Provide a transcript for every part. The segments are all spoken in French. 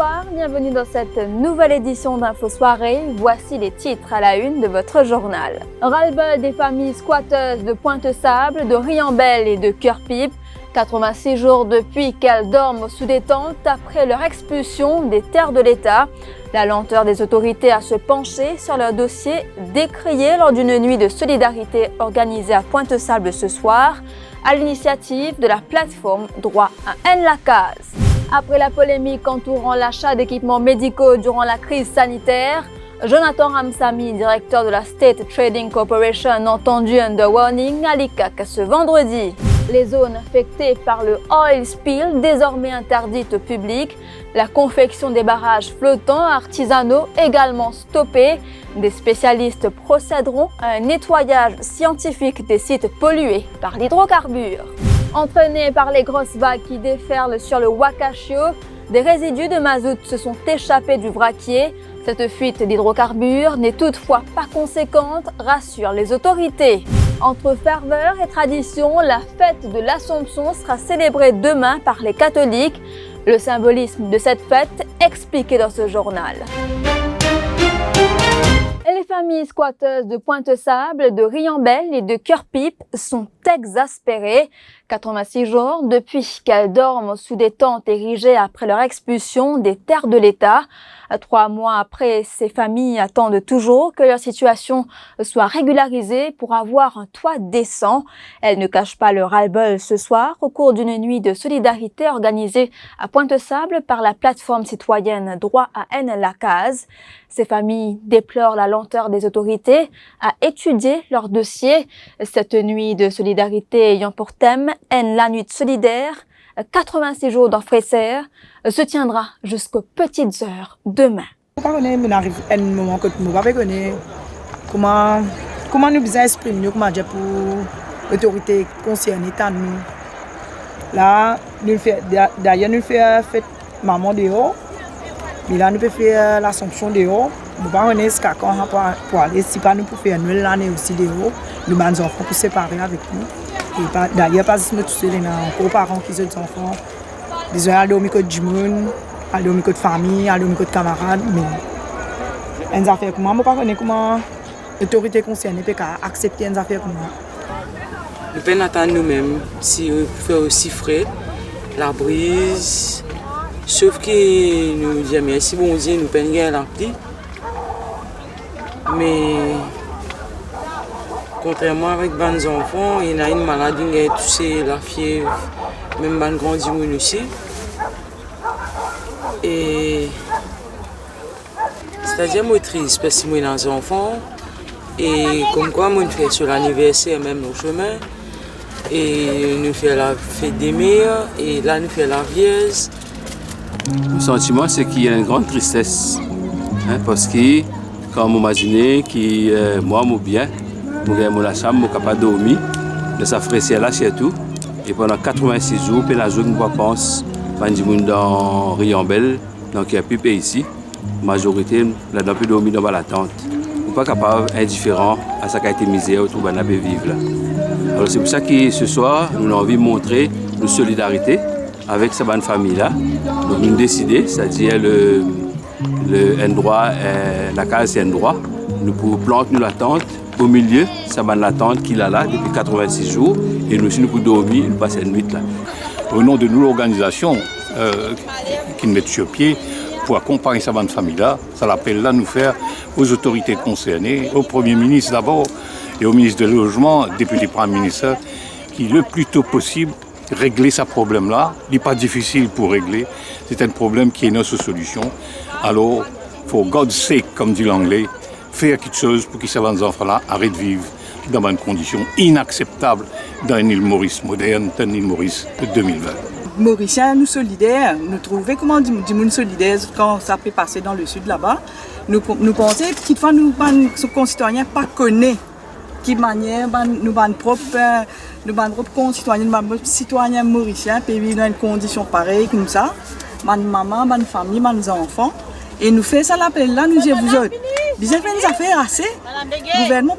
Bonsoir, bienvenue dans cette nouvelle édition d'Info Soirée. Voici les titres à la une de votre journal. Ras-le-bol des familles squatteuses de Pointe-Sable, de Riambel et de Cœur-Pipe. 86 jours depuis qu'elles dorment sous des tentes après leur expulsion des terres de l'État. La lenteur des autorités à se pencher sur leur dossier décrié lors d'une nuit de solidarité organisée à Pointe-Sable ce soir à l'initiative de la plateforme Droit à N-la-Case. Après la polémique entourant l'achat d'équipements médicaux durant la crise sanitaire, Jonathan Ramsamy, directeur de la State Trading Corporation, entendu under warning à l'ICAC ce vendredi. Les zones affectées par le oil spill désormais interdites au public, la confection des barrages flottants artisanaux également stoppée. Des spécialistes procéderont à un nettoyage scientifique des sites pollués par l'hydrocarbure. Entraînés par les grosses vagues qui déferlent sur le Wakashio, des résidus de mazout se sont échappés du vraquier. Cette fuite d'hydrocarbures n'est toutefois pas conséquente, rassurent les autorités. Entre ferveur et tradition, la fête de l'Assomption sera célébrée demain par les catholiques. Le symbolisme de cette fête expliqué dans ce journal. Et les familles squatteuses de Pointe-Sable, de Riambel et de Cœur-Pipe sont exaspérées. 86 jours depuis qu'elles dorment sous des tentes érigées après leur expulsion des terres de l'État. 3 mois après, ces familles attendent toujours que leur situation soit régularisée pour avoir un toit décent. Elles ne cachent pas leur ras-le-bol ce soir au cours d'une nuit de solidarité organisée à Pointe-Sable par la plateforme citoyenne Droit à N-la-Case. Ces familles déplorent la lenteur des autorités à étudier leur dossier. Cette nuit de solidarité ayant pour thème N la nuit solidaire, 86 jours dans Fresser, se tiendra jusqu'aux petites heures demain. On arrive à un moment que nous ne connaissons pas comment nous besoin exprimer comment dire pour l'autorité concernée tant nous. Là, d'ailleurs nous faisons fête maman dehors, mais là nous pouvons faire l'Assomption dehors. Nous ne pouvons pas jusqu'à quand pour aller si pas nous pour faire Noël l'année aussi dehors. Nous avons des enfants pour séparer avec nous. D'ailleurs, pas seulement tous les parents qui ont des enfants. Ils ont aller au micro du monde, aller au micro de famille, aller au micro de camarades. Mais une affaire comme moi, je ne sais pas comment l'autorité concernée peut accepter une affaire comme moi. Nous pouvons attendre nous-mêmes si on fait aussi frais, la brise. Sauf que nous disons merci bon Dieu, nous pouvons gagner la pluie. Mais contrairement avec les enfants, il y a une maladie qui a touché la fièvre, même les grands aussi. Et c'est-à-dire que je suis triste parce que je suis des enfants. Et comme quoi, je fais sur l'anniversaire, même au chemin. Et nous faisons la fête des mères, et là nous faisons la vieille. Le sentiment, c'est qu'il y a une grande tristesse. Parce que, quand on m'imagine que moi, je suis bien, je suis capable de dormir, de s'affrécier là surtout. Et pendant 86 jours, puis la journée, je pense, dans Riambel, dans Cœur-Pipe et ici, la majorité, là, n'a plus dormi dans la tente. Je ne suis pas capable, indifférent à ce qui a été misère autour de vivre là. Alors c'est pour ça que ce soir, nous avons envie de montrer notre solidarité avec cette bonne famille-là. Donc nous avons décidé, c'est-à-dire le N-droit, la case c'est N-droit, nous pouvons planter la tente au milieu, ça va la tente qu'il a là depuis 86 jours, et nous aussi nous pouvons dormir, nous passer une nuit là. Au nom de nous, l'organisation qui nous met sur pied pour accompagner cette bonne famille-là, ça l'appelle là nous faire aux autorités concernées, au Premier ministre d'abord, et au ministre du Logement, député Premier ministre, qui le plus tôt possible régler ce problème-là. Il n'est pas difficile pour régler, c'est un problème qui est notre solution. Alors, for God's sake, comme dit l'anglais, faire quelque chose pour que ces enfants-là arrêtent de vivre dans des conditions inacceptables dans une île Maurice moderne, dans une île Maurice de 2020. Mauriciens, nous solidaires, nous trouvons comment du monde solidaire quand ça peut passer dans le sud là-bas. Nous pensons que quelquefois nos concitoyens pas connaissent de quelle manière nos propres concitoyens, nos citoyens mauriciens peuvent vivre dans une condition pareille comme ça. Nos mamans, nos familles, nos enfants. Et nous faisons ça l'appel là, nous disons vous autres. Vous avez fait des affaires assez. Le gouvernement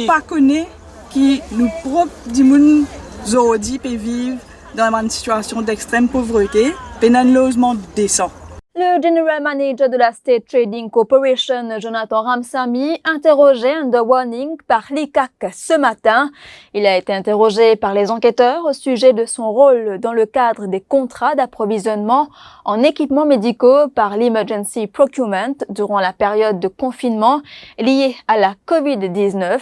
pas connaît qui nous propres du monde aujourd'hui peuvent vivre dans une situation d'extrême pauvreté, pénal logement décent. Le General Manager de la State Trading Corporation, Jonathan Ramsamy, interrogé under warning par l'ICAC ce matin. Il a été interrogé par les enquêteurs au sujet de son rôle dans le cadre des contrats d'approvisionnement en équipements médicaux par l'Emergency Procurement durant la période de confinement liée à la COVID-19.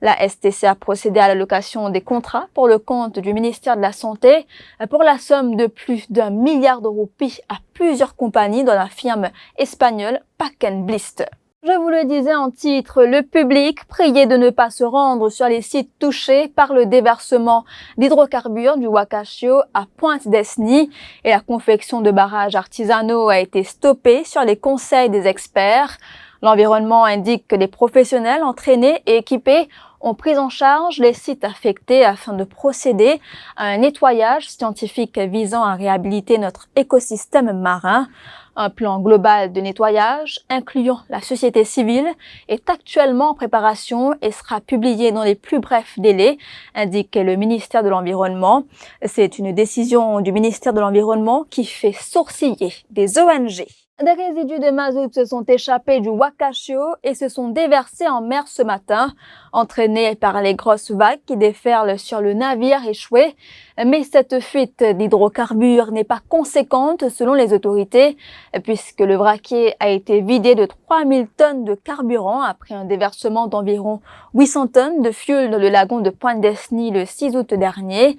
La STC a procédé à l'allocation des contrats pour le compte du ministère de la Santé pour la somme de plus d'1 milliard de roupies à plusieurs compagnies dans la firme espagnole Pack & Blister. Je vous le disais en titre, le public prié de ne pas se rendre sur les sites touchés par le déversement d'hydrocarbures du Wakashio à Pointe-Desny et la confection de barrages artisanaux a été stoppée sur les conseils des experts. L'environnement indique que les professionnels entraînés et équipés ont pris en charge les sites affectés afin de procéder à un nettoyage scientifique visant à réhabiliter notre écosystème marin. Un plan global de nettoyage, incluant la société civile, est actuellement en préparation et sera publié dans les plus brefs délais, indique le ministère de l'Environnement. C'est une décision du ministère de l'Environnement qui fait sourciller des ONG. Des résidus de mazout se sont échappés du Wakashio et se sont déversés en mer ce matin, entraînés par les grosses vagues qui déferlent sur le navire échoué. Mais cette fuite d'hydrocarbures n'est pas conséquente selon les autorités, puisque le vraquier a été vidé de 3000 tonnes de carburant après un déversement d'environ 800 tonnes de fuel dans le lagon de Pointe-Desny le 6 août dernier.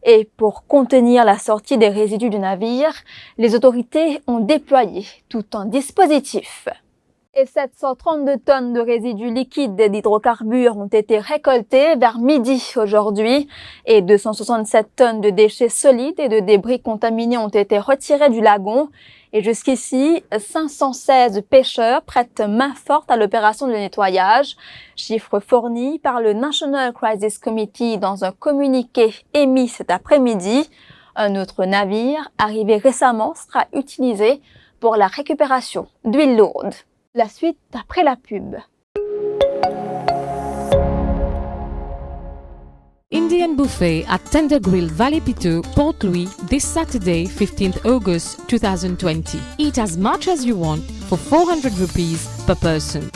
Et pour contenir la sortie des résidus du navire, les autorités ont déployé tout un dispositif. Et 732 tonnes de résidus liquides d'hydrocarbures ont été récoltées vers midi aujourd'hui et 267 tonnes de déchets solides et de débris contaminés ont été retirés du lagon. Et jusqu'ici, 516 pêcheurs prêtent main forte à l'opération de nettoyage, chiffre fourni par le National Crisis Committee dans un communiqué émis cet après-midi. Un autre navire, arrivé récemment, sera utilisé pour la récupération d'huile lourde. La suite après la pub. Indian Buffet at Tender Grill Valley Pitou, Port Louis, this Saturday, 15th August 2020. Eat as much as you want for 400 rupees per person.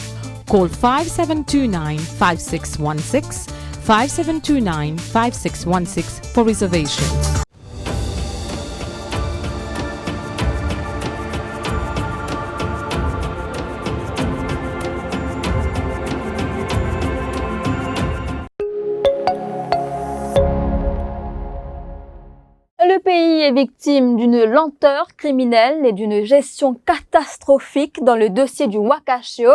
Call 5729-5616, 5729-5616 for reservations. Le pays est victime d'une lenteur criminelle et d'une gestion catastrophique dans le dossier du Wakashio.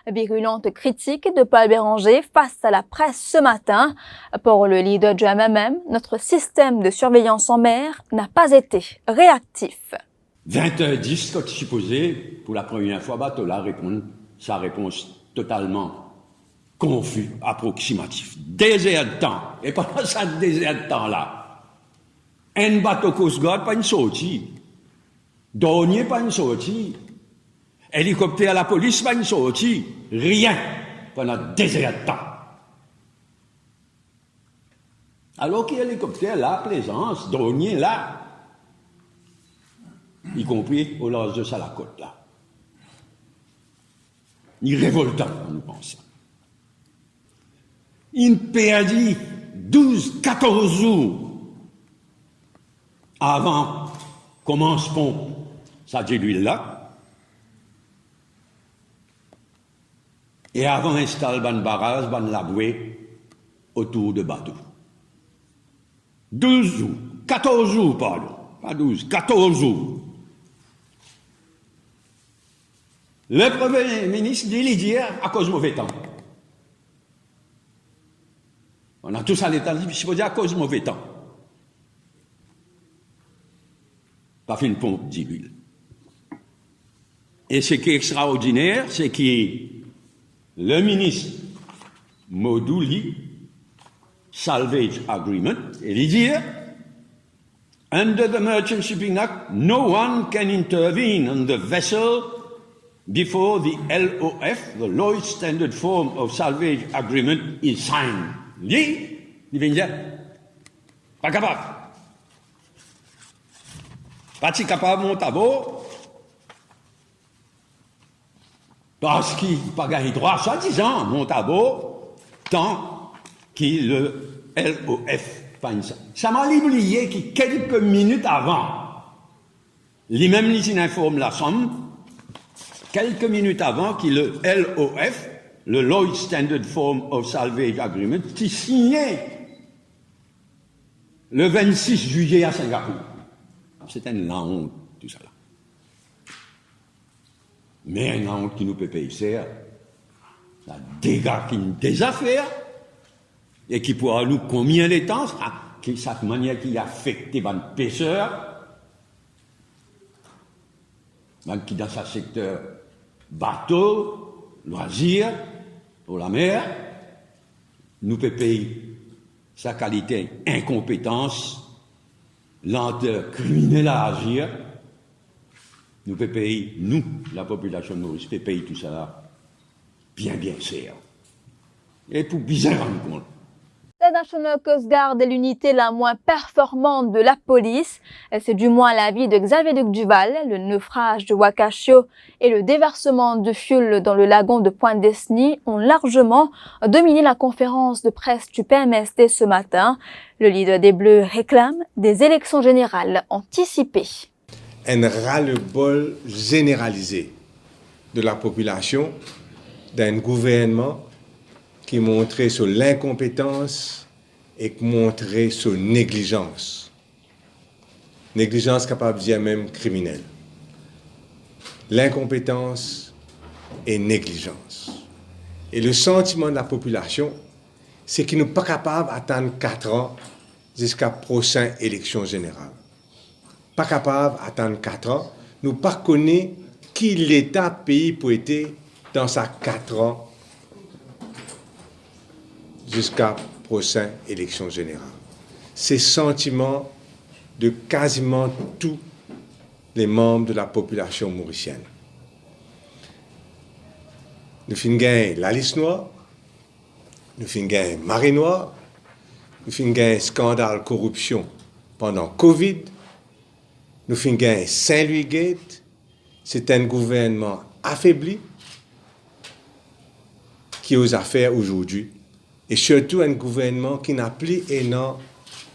Virulente critique de Paul Béranger face à la presse ce matin. Pour le leader du MMM, notre système de surveillance en mer n'a pas été réactif. 20h10, quand supposé, pour la première fois, Batola répond sa réponse totalement confus, approximatif. Désert de temps. Et pendant ça, désert de temps-là, un bateau Coast Guard, pas une sortie. Douanier, pas une sortie. Hélicoptère à la police, pas une sortie. Rien pendant des heures de temps. Alors qu'il y a hélicoptère là, Plaisance, douanier là, y compris au large de Salacote là. Il est révoltant, nous pensons. Il perdit 12-14 jours avant commenceront ça dit l'huile là et avant installe ban barrage ban laboué autour de bateau 12 jours 14 jours pardon pas 12 14 jours le premier ministre dit l'hier à cause de mauvais temps on a tous à l'état supposé à cause de mauvais temps. Pas fait une pompe d'huile. Et ce qui est extraordinaire, c'est que le ministre Modouli, Salvage Agreement, il dit, under the Merchant Shipping Act, no one can intervene on the vessel before the LOF, the Lloyd's Standard Form of Salvage Agreement, is signed. Il vient dire, pas capable. Pas si capable, mon tabou, Parce qu'il n'a pas gagné droit, soi-disant, Montabo, tant qu'il le LOF. Ça m'a oublié que quelques minutes avant, les mêmes les informent la somme, quelques minutes avant qu'il le LOF, le Lloyd Standard Form of Salvage Agreement, qui signait le 26 juillet à Singapour. C'était une honte, tout ça là. Mais une honte qui nous peut payer, ça dégâts qui nous des affaires, et qui pourra nous combien de temps, cette manière qui affecte les pêcheurs, même qui dans ce secteur bateau, loisirs, pour la mer, nous peut payer sa qualité incompétence, lenteur criminelle à agir, nous peut payer, nous, la population de Maurice, peut payer tout ça bien cher. Et pour bien rendre compte. La National Coast Guard est l'unité la moins performante de la police. C'est du moins l'avis de Xavier Luc Duval. Le naufrage de Wakashio et le déversement de fioul dans le lagon de Pointe-Desny ont largement dominé la conférence de presse du PMSD ce matin. Le leader des Bleus réclame des élections générales anticipées. Un ras-le-bol généralisé de la population d'un gouvernement qui montrait sur l'incompétence et qui montrait sur négligence. Négligence capable de dire même criminelle. L'incompétence et négligence. Et le sentiment de la population, c'est qu'ils ne sont pas capables d'attendre 4 ans jusqu'à la prochaine élection générale. Pas capable d'attendre 4 ans, nous ne connaissons pas qui l'État pays pour être dans sa 4 ans jusqu'à la prochaine élection générale. C'est le sentiment de quasiment tous les membres de la population mauricienne. Nous finissons gagner la liste noire, nous finissons gagner marée noire, nous finissons gagner scandale corruption pendant Covid, nous finissons gagner Saint-Louis Gate. C'est un gouvernement affaibli qui est aux affaires aujourd'hui. Et surtout un gouvernement qui n'a plus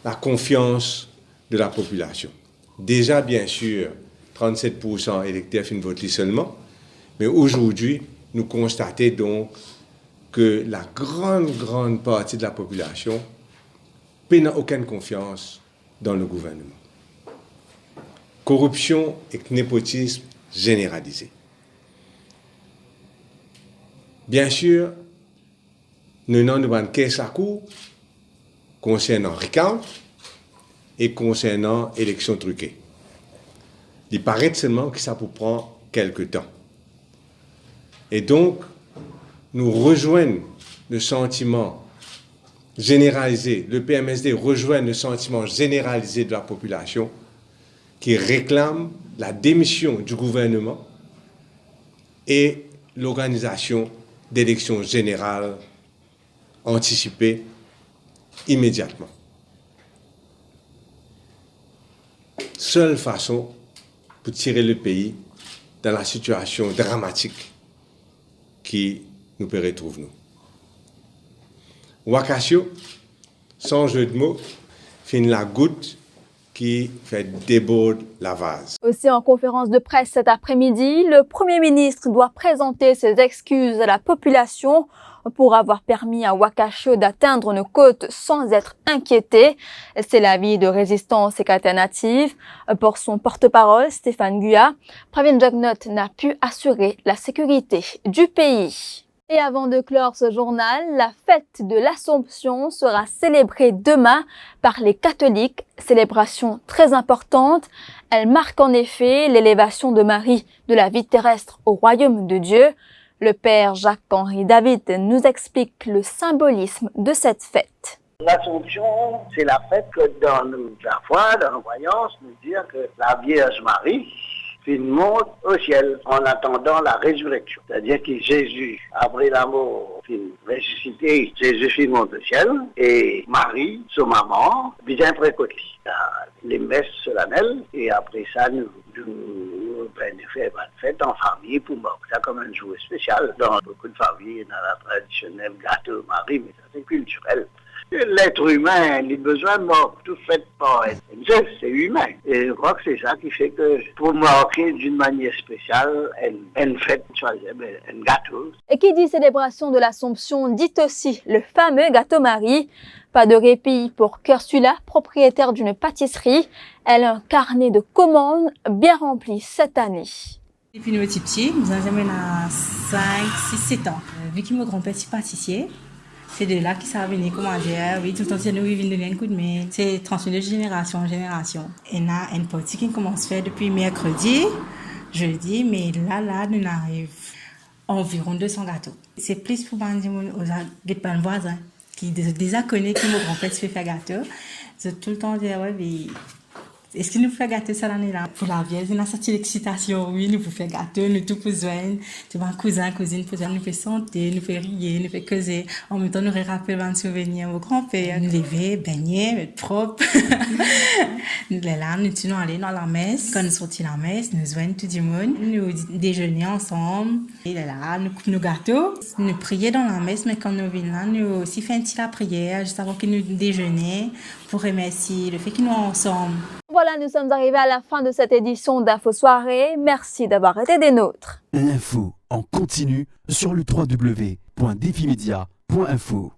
la confiance de la population. Déjà, bien sûr, 37% électeurs fin voter seulement, mais aujourd'hui, nous constatons donc que la grande partie de la population n'a aucune confiance dans le gouvernement. Corruption et népotisme généralisé. Bien sûr, nous avons une caisse à cour concernant recount et concernant élections truquées. Il paraît seulement que ça peut prendre quelque temps. Et donc, nous rejoignons le sentiment généralisé, le PMSD rejoint le sentiment généralisé de la population qui réclame la démission du gouvernement et l'organisation d'élections générales anticipées immédiatement. Seule façon pour tirer le pays dans la situation dramatique qui nous peut retrouver nous. Wakashio, sans jeu de mots, fait la goutte qui fait déborder la vase. Aussi en conférence de presse cet après-midi, le Premier ministre doit présenter ses excuses à la population pour avoir permis à Wakashio d'atteindre nos côtes sans être inquiété. C'est l'avis de Résistance et Alternative. Pour son porte-parole, Stéphane Guya, Pravin Jugnauth n'a pu assurer la sécurité du pays. Et avant de clore ce journal, la fête de l'Assomption sera célébrée demain par les catholiques. Célébration très importante. Elle marque en effet l'élévation de Marie de la vie terrestre au royaume de Dieu. Le père Jacques-Henri David nous explique le symbolisme de cette fête. L'Assomption, c'est la fête que dans la foi, dans la croyance, nous dire que la Vierge Marie monte au ciel en attendant la résurrection. C'est-à-dire que Jésus, après la mort, ressuscité, Jésus monte au ciel et Marie, sa maman, vient précoter les messes solennelles et après ça, nous nous fait une fête en famille pour marquer ça comme un jour spécial. Dans beaucoup de familles, dans la traditionnelle gâteau Marie, mais ça c'est culturel. L'être humain, il a besoin de marquer tout fait par c'est humain. Et je crois que c'est ça qui fait que pour marquer d'une manière spéciale, une fête, un gâteau. Et qui dit célébration de l'Assomption dit aussi le fameux gâteau Marie. Pas de répit pour Ursula, propriétaire d'une pâtisserie. Elle a un carnet de commandes bien rempli cette année. Depuis nous petits, nous avons 5, 6, 7 ans. Vu que mon grand-père est pâtissier, c'est de là qu'ils savent venir commander. Oui, tout le temps, nous vivons donner un coup de main. C'est transmis de génération en génération. Et là, une partie qui commence à faire depuis mercredi, jeudi, mais là, nous arrivons environ 200 gâteaux. C'est plus pour aux voisins qui déjà connaissent que mon grand-père fait faire gâteau. C'est tout le temps dire, ouais, mais est-ce que nous faisons gâteau cette année-là? Pour la vieille, on a sorti l'excitation, oui, nous pouvons faire gâteau, nous tout pour joindre. Tu vois, cousin, cousine, nous faisons santé, nous faisons rire, nous faisons causer. En même temps, nous rappelons un souvenir au grand-père. Nous lever, baigner, être propre. Nous là, nous tenons aller dans la messe. Quand nous sortons de la messe, nous joignons tout le monde. Nous déjeunons ensemble. Et là, nous coupons nos gâteaux. Nous prions dans la messe, mais quand nous venons là, nous aussi faisons la prière, juste avant que nous déjeunions, pour remercier le fait que nous sommes ensemble. Voilà, nous sommes arrivés à la fin de cette édition d'Info Soirée. Merci d'avoir été des nôtres. L'info en continu sur le www.defimedia.info.